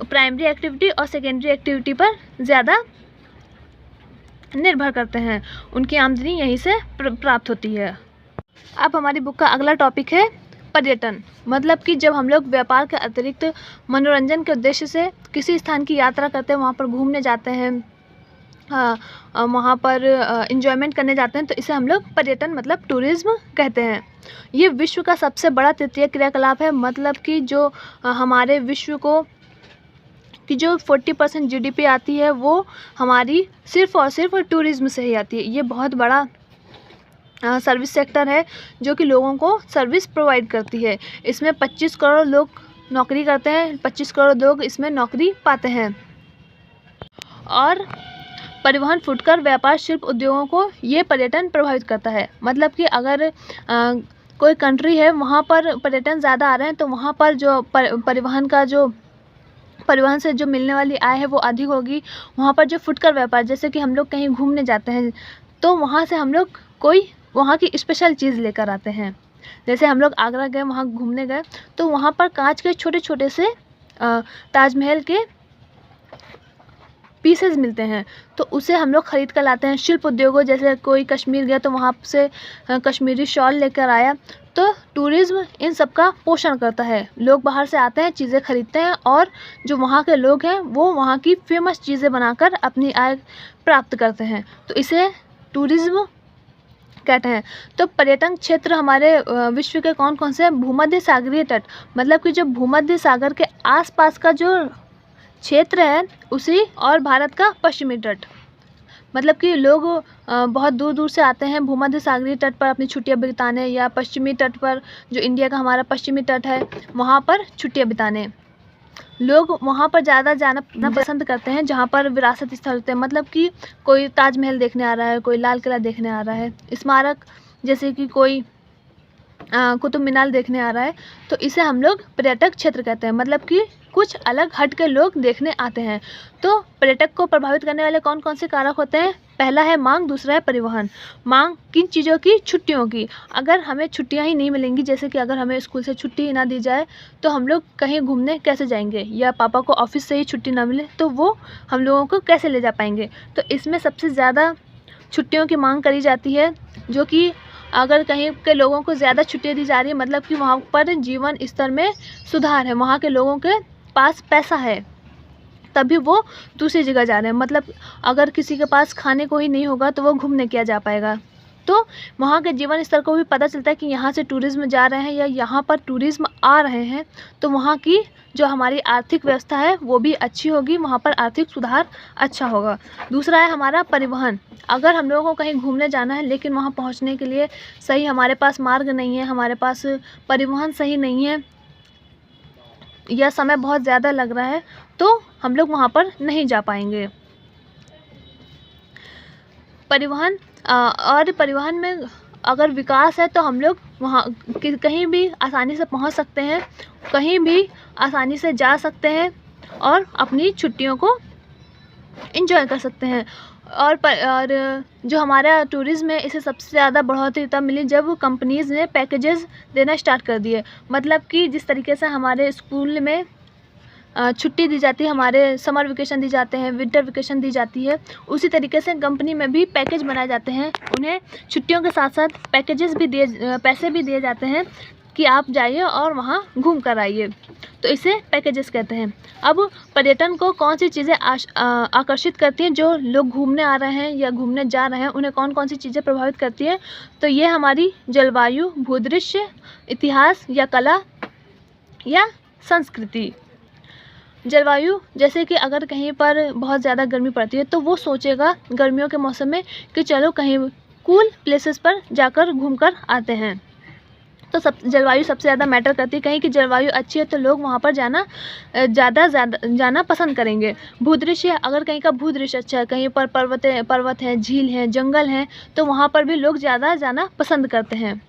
प्राइमरी एक्टिविटी और सेकेंडरी एक्टिविटी पर ज़्यादा निर्भर करते हैं, उनकी आमदनी यहीं से प्राप्त होती है। अब हमारी बुक का अगला टॉपिक है पर्यटन। मतलब कि जब हम लोग व्यापार के अतिरिक्त मनोरंजन के उद्देश्य से किसी स्थान की यात्रा करते हैं, वहाँ पर घूमने जाते हैं, वहाँ पर एंजॉयमेंट करने जाते हैं, तो इसे हम लोग पर्यटन मतलब टूरिज्म कहते हैं। ये विश्व का सबसे बड़ा तृतीयक क्रियाकलाप है। मतलब कि जो हमारे विश्व को कि जो 40% जीडीपी आती है वो हमारी सिर्फ़ और सिर्फ टूरिज्म से ही आती है। ये बहुत बड़ा सर्विस सेक्टर है जो कि लोगों को सर्विस प्रोवाइड करती है। इसमें 25 करोड़ लोग नौकरी करते हैं, 25 करोड़ लोग इसमें नौकरी पाते हैं। और परिवहन, फुटकर, व्यापार, शिल्प उद्योगों को ये पर्यटन प्रभावित करता है। मतलब कि अगर कोई कंट्री है वहाँ पर पर्यटन ज़्यादा आ रहे हैं तो वहाँ पर जो परिवहन से जो मिलने वाली आय है वो अधिक होगी। वहाँ पर जो फुटकर व्यापार, जैसे कि हम लोग कहीं घूमने जाते हैं तो वहाँ से हम लोग कोई वहाँ की स्पेशल चीज़ लेकर आते हैं। जैसे हम लोग आगरा गए, वहाँ घूमने गए, तो वहाँ पर कांच के छोटे छोटे से ताजमहल के पीसेस मिलते हैं, तो उसे हम लोग ख़रीद कर लाते हैं। शिल्प उद्योगों, जैसे कोई कश्मीर गया तो वहाँ से कश्मीरी शॉल लेकर आया। तो टूरिज़्म इन सब का पोषण करता है। लोग बाहर से आते हैं, चीज़ें ख़रीदते हैं, और जो वहाँ के लोग हैं वो वहाँ की फेमस चीज़ें बनाकर अपनी आय प्राप्त करते हैं। तो इसे टूरिज़्म कहते हैं। तो पर्यटन क्षेत्र हमारे विश्व के कौन कौन से? भूमध्य सागरीय तट, मतलब कि जो भूमध्य सागर के आसपास का जो क्षेत्र है उसी, और भारत का पश्चिमी तट। मतलब कि लोग बहुत दूर दूर से आते हैं भूमध्य सागरीय तट पर अपनी छुट्टियां बिताने, या पश्चिमी तट पर, जो इंडिया का हमारा पश्चिमी तट है, वहाँ पर छुट्टियां बिताने। लोग वहाँ पर ज़्यादा जाना पसंद करते हैं जहाँ पर विरासत स्थल होते हैं। मतलब कि कोई ताजमहल देखने आ रहा है, कोई लाल किला देखने आ रहा है, स्मारक जैसे कि कोई कुतुब मीनार देखने आ रहा है, तो इसे हम लोग पर्यटक क्षेत्र कहते हैं। मतलब कि कुछ अलग हट के लोग देखने आते हैं। तो पर्यटक को प्रभावित करने वाले कौन कौन से कारक होते हैं? पहला है मांग, दूसरा है परिवहन। मांग किन चीज़ों की? छुट्टियों की। अगर हमें छुट्टियां ही नहीं मिलेंगी, जैसे कि अगर हमें स्कूल से छुट्टी ही ना दी जाए तो हम लोग कहीं घूमने कैसे जाएंगे, या पापा को ऑफिस से ही छुट्टी ना मिले तो वो हम लोगों को कैसे ले जा पाएंगे। तो इसमें सबसे ज़्यादा छुट्टियों की मांग करी जाती है, जो कि अगर कहीं के लोगों को ज़्यादा छुट्टियाँ दी जा रही है मतलब कि वहाँ पर जीवन स्तर में सुधार है, वहाँ के लोगों के पास पैसा है, तभी वो दूसरी जगह जा रहे हैं। मतलब अगर किसी के पास खाने को ही नहीं होगा तो वो घूमने क्या जा पाएगा। तो वहाँ के जीवन स्तर को भी पता चलता है कि यहाँ से टूरिज़्म जा रहे हैं या यहाँ पर टूरिज़्म आ रहे हैं, तो वहाँ की जो हमारी आर्थिक व्यवस्था है वो भी अच्छी होगी, वहाँ पर आर्थिक सुधार अच्छा होगा। दूसरा है हमारा परिवहन। अगर हम लोगों को कहीं घूमने जाना है लेकिन वहाँ पहुँचने के लिए सही हमारे पास मार्ग नहीं है, हमारे पास परिवहन सही नहीं है या समय बहुत ज़्यादा लग रहा है, तो हम लोग वहाँ पर नहीं जा पाएंगे। परिवहन और परिवहन में अगर विकास है तो हम लोग वहाँ कहीं भी आसानी से पहुँच सकते हैं, कहीं भी आसानी से जा सकते हैं और अपनी छुट्टियों को एंजॉय कर सकते हैं। और जो हमारा टूरिज़्म है इसे सबसे ज़्यादा बढ़ोतरी तब मिली जब कंपनीज़ ने पैकेजेस देना स्टार्ट कर दिए। मतलब कि जिस तरीके से हमारे स्कूल में छुट्टी दी जाती है, हमारे समर वेकेशन दी जाते हैं, विंटर वेकेशन दी जाती है, उसी तरीके से कंपनी में भी पैकेज बनाए जाते हैं। उन्हें छुट्टियों के साथ साथ पैकेजेस भी पैसे भी दिए जाते हैं कि आप जाइए और वहाँ घूम कर आइए, तो इसे पैकेजेस कहते हैं। अब पर्यटन को कौन सी चीज़ें आकर्षित करती हैं? जो लोग घूमने आ रहे हैं या घूमने जा रहे हैं उन्हें कौन कौन सी चीज़ें प्रभावित करती हैं? तो ये हमारी जलवायु, भूदृश्य, इतिहास या कला या संस्कृति। जलवायु, जैसे कि अगर कहीं पर बहुत ज़्यादा गर्मी पड़ती है तो वो सोचेगा गर्मियों के मौसम में कि चलो कहीं कूल प्लेसेस पर जाकर घूमकर आते हैं। तो जलवायु सबसे ज़्यादा मैटर करती है। कहीं की जलवायु अच्छी है तो लोग वहाँ पर ज़्यादा जाना पसंद करेंगे। भूदृश्य, अगर कहीं का भूदृश्य अच्छा है, कहीं पर पर्वत हैं, झील हैं, जंगल हैं, तो वहाँ पर भी लोग ज़्यादा जाना पसंद करते हैं।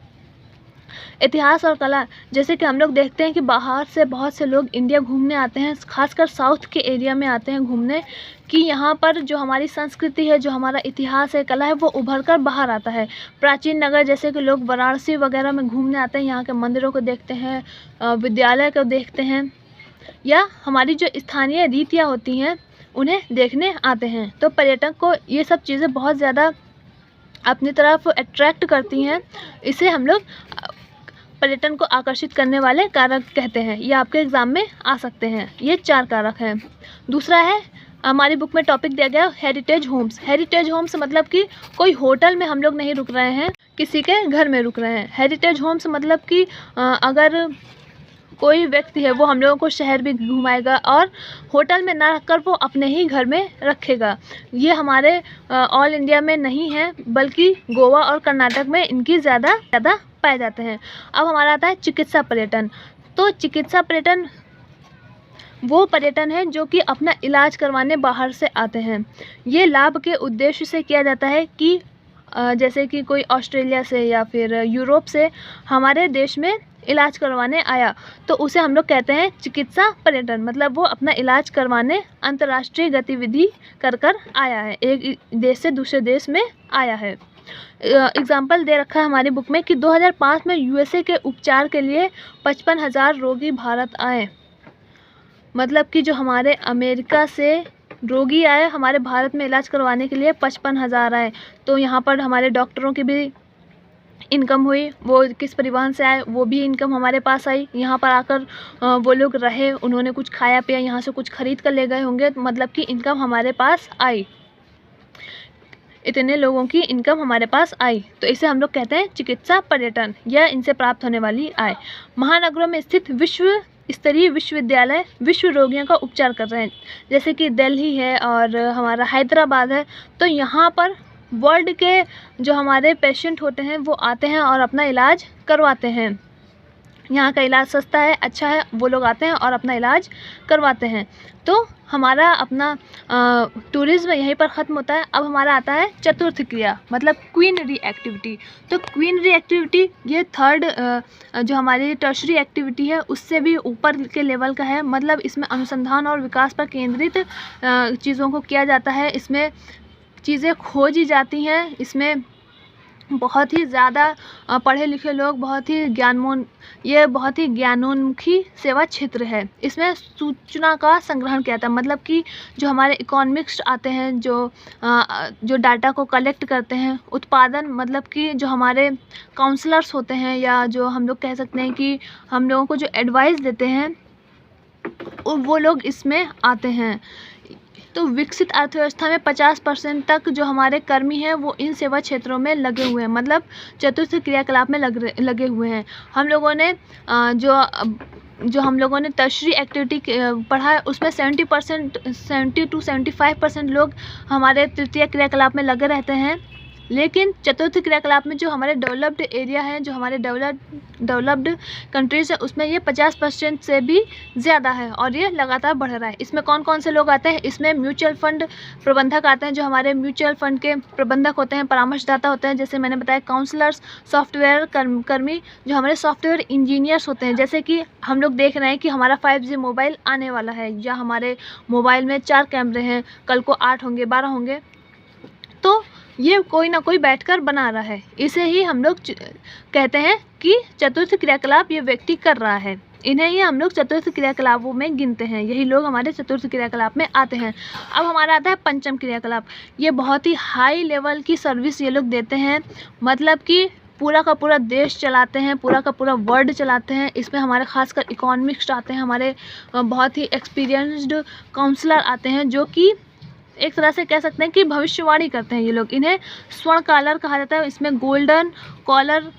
इतिहास और कला, जैसे कि हम लोग देखते हैं कि बाहर से बहुत से लोग इंडिया घूमने आते हैं, खासकर साउथ के एरिया में आते हैं घूमने, कि यहाँ पर जो हमारी संस्कृति है, जो हमारा इतिहास है, कला है, वो उभर कर बाहर आता है। प्राचीन नगर, जैसे कि लोग वाराणसी वगैरह में घूमने आते हैं, यहाँ के मंदिरों को देखते हैं, विद्यालय को देखते हैं, या हमारी जो स्थानीय रीतियाँ होती हैं उन्हें देखने आते हैं। तो पर्यटक को ये सब चीज़ें बहुत ज़्यादा अपनी तरफ अट्रैक्ट करती हैं। इसे हम लोग पर्यटन को आकर्षित करने वाले कारक कहते हैं। ये आपके एग्ज़ाम में आ सकते हैं। ये 4 कारक हैं। दूसरा है, हमारी बुक में टॉपिक दिया गया हेरिटेज होम्स। हेरिटेज होम्स मतलब कि कोई होटल में हम लोग नहीं रुक रहे हैं, किसी के घर में रुक रहे हैं। हेरिटेज होम्स मतलब कि अगर कोई व्यक्ति है वो हम लोगों को शहर भी घुमाएगा और होटल में ना रखकर वो अपने ही घर में रखेगा। ये हमारे ऑल इंडिया में नहीं है, बल्कि गोवा और कर्नाटक में इनकी ज़्यादा पाए जाते हैं। अब हमारा आता है चिकित्सा पर्यटन। तो चिकित्सा पर्यटन वो पर्यटन है जो कि अपना इलाज करवाने बाहर से आते हैं। ये लाभ के उद्देश्य से किया जाता है कि जैसे कि कोई ऑस्ट्रेलिया से या फिर यूरोप से हमारे देश में इलाज करवाने आया, तो उसे हम लोग कहते हैं चिकित्सा पर्यटन। मतलब वो अपना इलाज करवाने अंतर्राष्ट्रीय गतिविधि कर आया है, एक देश से दूसरे देश में आया है। एग्जाम्पल दे रखा है हमारी बुक में कि 2005 में यूएसए के उपचार के लिए 55,000 रोगी भारत आए। मतलब कि जो हमारे अमेरिका से रोगी आए हमारे भारत में इलाज करवाने के लिए 55,000 आए। तो यहाँ पर हमारे डॉक्टरों की भी इनकम हुई, वो किस परिवहन से आए वो भी इनकम हमारे पास आई। यहाँ पर आकर वो लोग रहे, उन्होंने कुछ खाया पिया, यहाँ से कुछ खरीद कर ले गए होंगे, मतलब कि इनकम हमारे पास आई, इतने लोगों की इनकम हमारे पास आई। तो इसे हम लोग कहते हैं चिकित्सा पर्यटन या इनसे प्राप्त होने वाली आय। महानगरों में स्थित विश्व स्तरीय विश्वविद्यालय विश्व रोगियों का उपचार कर रहे हैं, जैसे कि दिल्ली है और हमारा हैदराबाद है। तो यहाँ पर वर्ल्ड के जो हमारे पेशेंट होते हैं वो आते हैं और अपना इलाज करवाते हैं। यहाँ का इलाज सस्ता है, अच्छा है, वो लोग आते हैं और अपना इलाज करवाते हैं। तो हमारा अपना टूरिज़्म यहीं पर ख़त्म होता है। अब हमारा आता है चतुर्थ क्रिया, मतलब क्वीनरी एक्टिविटी। तो क्वीनरी एक्टिविटी ये थर्ड जो हमारी टर्शरी एक्टिविटी है उससे भी ऊपर के लेवल का है। मतलब इसमें अनुसंधान और विकास पर केंद्रित चीज़ों को किया जाता है। इसमें चीज़ें खोजी जाती हैं। इसमें बहुत ही ज़्यादा पढ़े लिखे लोग, ये बहुत ही ज्ञानोन्मुखी सेवा क्षेत्र है। इसमें सूचना का संग्रहण किया था, मतलब कि जो हमारे इकोनॉमिक्स आते हैं, जो डाटा को कलेक्ट करते हैं, उत्पादन मतलब कि जो हमारे काउंसलर्स होते हैं, या जो हम लोग कह सकते हैं कि हम लोगों को जो एडवाइस देते हैं, वो लोग इसमें आते हैं। तो विकसित अर्थव्यवस्था में 50% तक जो हमारे कर्मी हैं वो इन सेवा क्षेत्रों में लगे हुए हैं, मतलब चतुर्थ क्रियाकलाप में लगे हुए हैं। हम लोगों ने जो हम लोगों ने टर्शरी एक्टिविटी पढ़ा है, उसमें 70 to 75% लोग हमारे तृतीय क्रियाकलाप में लगे रहते हैं। लेकिन चतुर्थ क्रियाकलाप में जो हमारे डेवलप्ड एरिया हैं, जो हमारे डेवलप्ड कंट्रीज़ है, उसमें ये 50% से भी ज़्यादा है और ये लगातार बढ़ रहा है। इसमें कौन कौन से लोग आते हैं? इसमें म्यूचुअल फंड प्रबंधक आते हैं, जो हमारे म्यूचुअल फंड के प्रबंधक होते हैं, परामर्शदाता होते हैं, जैसे मैंने बताया काउंसलर्स, सॉफ्टवेयर कर्मी, जो हमारे सॉफ्टवेयर इंजीनियर्स होते हैं। जैसे कि हम लोग देख रहे हैं कि हमारा 5G मोबाइल आने वाला है, या हमारे मोबाइल में 4 कैमरे हैं, कल को 8 होंगे, 12 होंगे, तो ये कोई ना कोई बैठकर बना रहा है। इसे ही हम लोग कहते हैं कि चतुर्थ क्रियाकलाप ये व्यक्ति कर रहा है। इन्हें ही हम लोग चतुर्थ क्रियाकलापों में गिनते हैं। यही लोग हमारे चतुर्थ क्रियाकलाप में आते हैं। अब हमारा आता है पंचम क्रियाकलाप। ये बहुत ही हाई लेवल की सर्विस ये लोग देते हैं, मतलब कि पूरा का पूरा देश चलाते हैं, पूरा का पूरा वर्ल्ड चलाते हैं। इसमें हमारे खासकर इकोनॉमिक्स आते हैं, हमारे बहुत ही एक्सपीरियंस्ड काउंसलर आते हैं, जो कि एक तरह से कह सकते हैं कि भविष्यवाणी करते हैं ये लोग। इन्हें स्वर्ण कॉलर कहा जाता है। इसमें गोल्डन कॉलर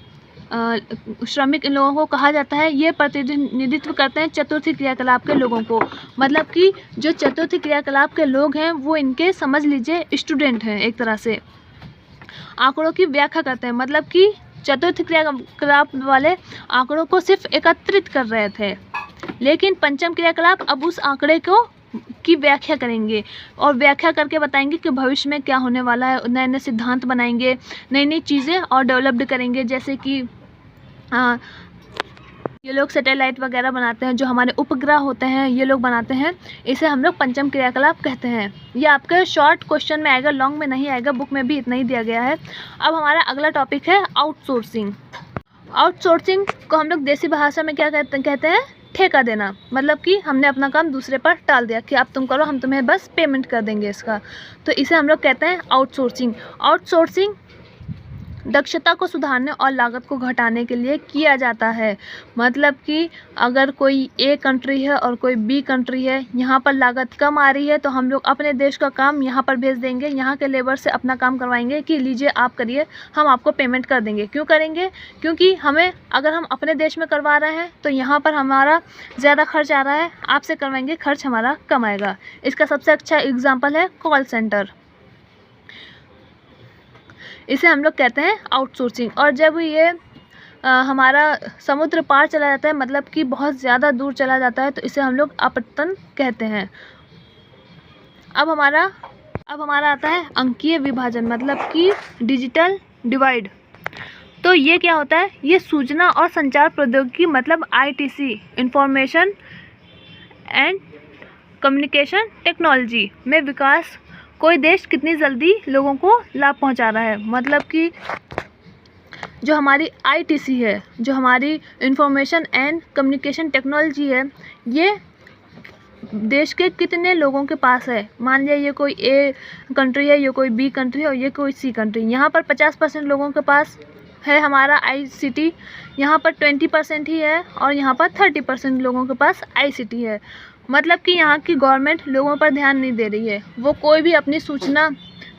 श्रमिक इन लोगों को कहा जाता है। ये प्रतिनिधित्व करते हैं चतुर्थी क्रियाकलाप के लोगों को, मतलब कि जो चतुर्थी क्रियाकलाप के लोग हैं वो इनके समझ लीजिए स्टूडेंट हैं एक तरह से। आंकड़ों की व्याख्या करते हैं, मतलब कि चतुर्थ क्रियाकलाप वाले आंकड़ों को सिर्फ एकत्रित कर रहे थे, लेकिन पंचम क्रियाकलाप अब उस आंकड़े की व्याख्या करेंगे और व्याख्या करके बताएंगे कि भविष्य में क्या होने वाला है। नए नए सिद्धांत बनाएंगे, नई नई चीज़ें और डेवलप्ड करेंगे। जैसे कि ये लोग सैटेलाइट वगैरह बनाते हैं, जो हमारे उपग्रह होते हैं ये लोग बनाते हैं। इसे हम लोग पंचम क्रियाकलाप कहते हैं। ये आपके शॉर्ट क्वेश्चन में आएगा, लॉन्ग में नहीं आएगा, बुक में भी इतना ही दिया गया है। अब हमारा अगला टॉपिक है आउटसोर्सिंग। आउटसोर्सिंग को हम लोग देसी भाषा में क्या कहते हैं? ठेका देना। मतलब कि हमने अपना काम दूसरे पर टाल दिया कि आप तुम करो, हम तुम्हें बस पेमेंट कर देंगे इसका, तो इसे हम लोग कहते हैं आउटसोर्सिंग। आउटसोर्सिंग दक्षता को सुधारने और लागत को घटाने के लिए किया जाता है। मतलब कि अगर कोई ए कंट्री है और कोई बी कंट्री है, यहाँ पर लागत कम आ रही है, तो हम लोग अपने देश का काम यहाँ पर भेज देंगे, यहाँ के लेबर से अपना काम करवाएंगे कि लीजिए आप करिए, हम आपको पेमेंट कर देंगे। क्यों करेंगे? क्योंकि अगर हम अपने देश में करवा रहे हैं तो यहाँ पर हमारा ज़्यादा खर्च आ रहा है, आपसे करवाएंगे खर्च हमारा कम आएगा। इसका सबसे अच्छा एग्जाम्पल है कॉल सेंटर। इसे हम लोग कहते हैं आउटसोर्सिंग। और जब ये हमारा समुद्र पार चला जाता है, मतलब कि बहुत ज़्यादा दूर चला जाता है, तो इसे हम लोग अपतन कहते हैं। अब हमारा आता है अंकीय विभाजन, मतलब कि डिजिटल डिवाइड। तो ये क्या होता है? ये सूचना और संचार प्रौद्योगिकी, मतलब ITC, information and communication technology में विकास कोई देश कितनी जल्दी लोगों को लाभ पहुंचा रहा है। मतलब कि जो हमारी ITC है, जो हमारी इंफॉर्मेशन एंड कम्युनिकेशन टेक्नोलॉजी है, ये देश के कितने लोगों के पास है। मान लिया ये कोई ए कंट्री है, ये कोई बी कंट्री है और ये कोई सी कंट्री। यहाँ पर 50% लोगों के पास है हमारा ICT, यहाँ पर 20% ही है, और यहाँ पर 30% लोगों के पास ICT है। मतलब कि यहाँ की गवर्नमेंट लोगों पर ध्यान नहीं दे रही है। वो कोई भी अपनी सूचना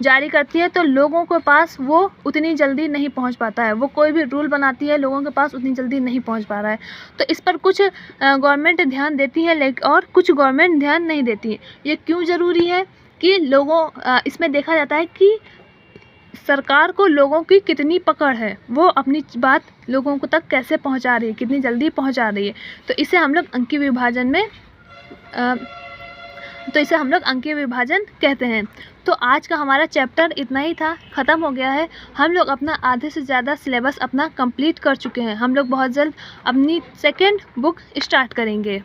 जारी करती है तो लोगों के पास वो उतनी जल्दी नहीं पहुँच पाता है। वो कोई भी रूल बनाती है, लोगों के पास उतनी जल्दी नहीं पहुँच पा रहा है। तो इस पर कुछ गवर्नमेंट ध्यान देती है और कुछ गवर्नमेंट ध्यान नहीं देती है। ये क्यों ज़रूरी है कि इसमें देखा जाता है कि सरकार को लोगों की कितनी पकड़ है, वो अपनी बात लोगों को तक कैसे पहुंचा रही है, कितनी जल्दी पहुंचा रही है। तो इसे हम लोग अंकीय विभाजन कहते हैं। तो आज का हमारा चैप्टर इतना ही था, ख़त्म हो गया है। हम लोग अपना आधे से ज़्यादा सिलेबस अपना कंप्लीट कर चुके हैं। हम लोग बहुत जल्द अपनी सेकेंड बुक स्टार्ट करेंगे।